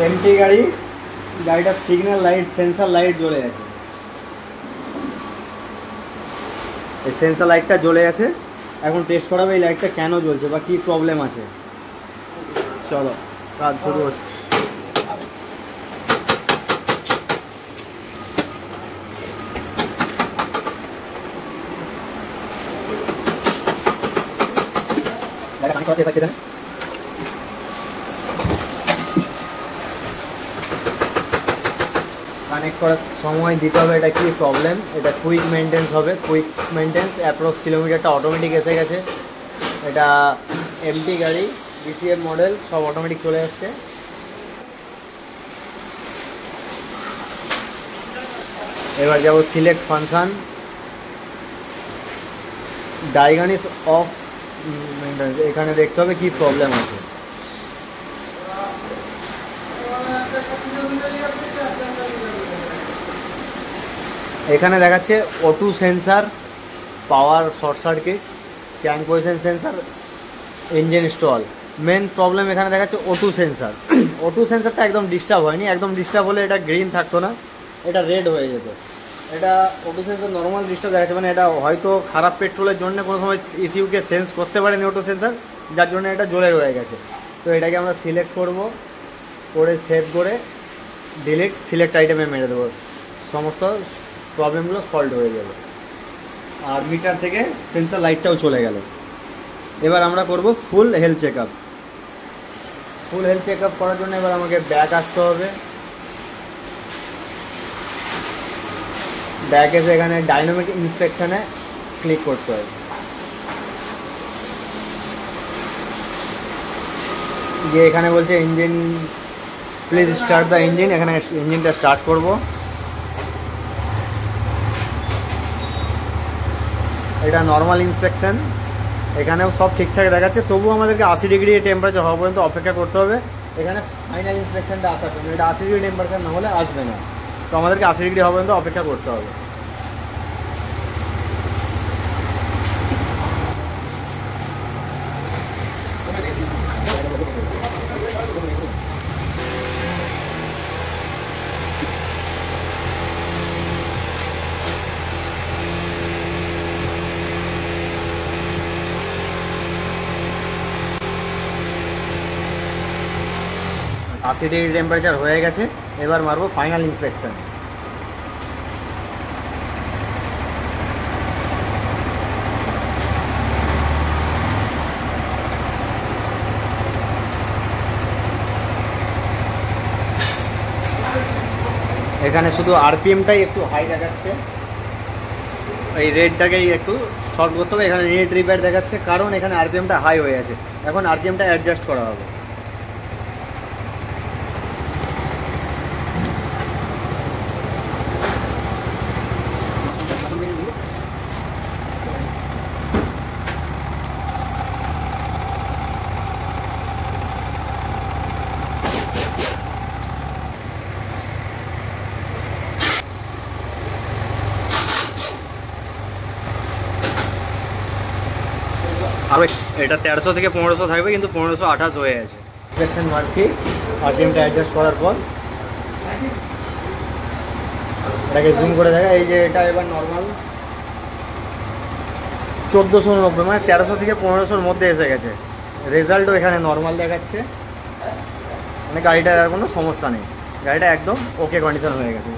MT গাড়ি, গাড়িটার signal light sensor light জ্বলে আছে, এই সেন্সার লাইটটা জ্বলে আছে। এখন টেস্ট করাবে এই লাইটটা কেন জ্বলছে বা কী প্রবলেম আছে। চলো কাজ শুরু হচ্ছে। কানেক্ট করার সময় দিতে হবে এটা কি প্রবলেম, এটা কুইক মেনটেন্স হবে, কুইক মেনটেন্স অ্যাপ্রক্স কিলোমিটারটা অটোমেটিক এসে গেছে। এটা এমটি গাড়ি, বিসিএম মডেল, সব অটোমেটিক চলে আসছে। এবার যাবো select function, diagnosis of maintenance, এখানে দেখতে হবে কি প্রবলেম আছে। এখানে দেখাচ্ছে O2 sensor, power short circuit, cam position sensor, engine stall. Main problem এখানে দেখাচ্ছে O2 সেন্সার। O2 সেন্সারটা একদম ডিস্টার্ব হয়নি, একদম ডিস্টার্ব হলে এটা গ্রিন থাকতো না, এটা রেড হয়ে যেত। এটা O2 সেন্সার নর্মাল ডিস্টার্ব দেখাচ্ছে, মানে এটা হয়তো খারাপ পেট্রোলের জন্য কোনো সময় ইসিউকে সেন্স করতে পারেনি O2 সেন্সার, যার জন্য এটা জ্বলে রয়ে গেছে। তো এটাকে আমরা সিলেক্ট করব, করে সেভ করে ডিলিট সিলেক্ট আইটেমে মেরে দেবো, সমস্ত প্রবলেমগুলো সলভ হয়ে যাবে। আর মিটার থেকে সেন্সার লাইটটাও চলে গেল। এবার আমরা করব ফুল হেলথ চেক আপ। ফুল হেলথ চেক আপ করার জন্য এবার আমাকে ব্যাক আসতে হবে। ব্যাক এসে এখানে ডাইনামিক ইন্সপেকশানে ক্লিক করতে হবে। যে এখানে বলছে engine please start the engine, এখানে ইঞ্জিনটা স্টার্ট করব। এটা নর্মাল ইন্সপেকশন, এখানেও সব ঠিকঠাক দেখাচ্ছে, তবুও আমাদেরকে 80 ডিগ্রি টেম্পারেচার হওয়া পর্যন্ত অপেক্ষা করতে হবে এখানে ফাইনাল ইন্সপেকশনটা আসার জন্য। এটা 80 ডিগ্রি টেম্পারেচার না হলে আসবে না, তো আমাদেরকে 80 ডিগ্রি হওয়া পর্যন্ত অপেক্ষা করতে হবে। আশি ডিগ্রি টেম্পারেচার হয়ে গেছে, এবার মারবো ফাইনাল ইন্সপেকশন। এখানে শুধু আরপিএমটাই একটু হাই দেখাচ্ছে, এই রেডটাকেই একটু শর্ট করতে হবে। এখানে রেড রিপেয়ার দেখাচ্ছে কারণ এখানে আরপিএমটা হাই হয়ে আছে, এখন আরপিএমটা অ্যাডজাস্ট করা হবে। আর এটা 1300 থেকে 1500 থাকবে, কিন্তু 1528 হয়ে আছে। ইন্সপেকশন মারছি আরপিএমটা অ্যাডজাস্ট করার পর, এটাকে জুম করে দেখা, এই যে এটা এবার নর্মাল 1490, মানে 1300 থেকে 1500-র মধ্যে এসে গেছে। রেজাল্টও এখানে নর্মাল দেখাচ্ছে, মানে গাড়িটার আর কোনো সমস্যা নেই, গাড়িটা একদম ওকে কন্ডিশন হয়ে গেছে।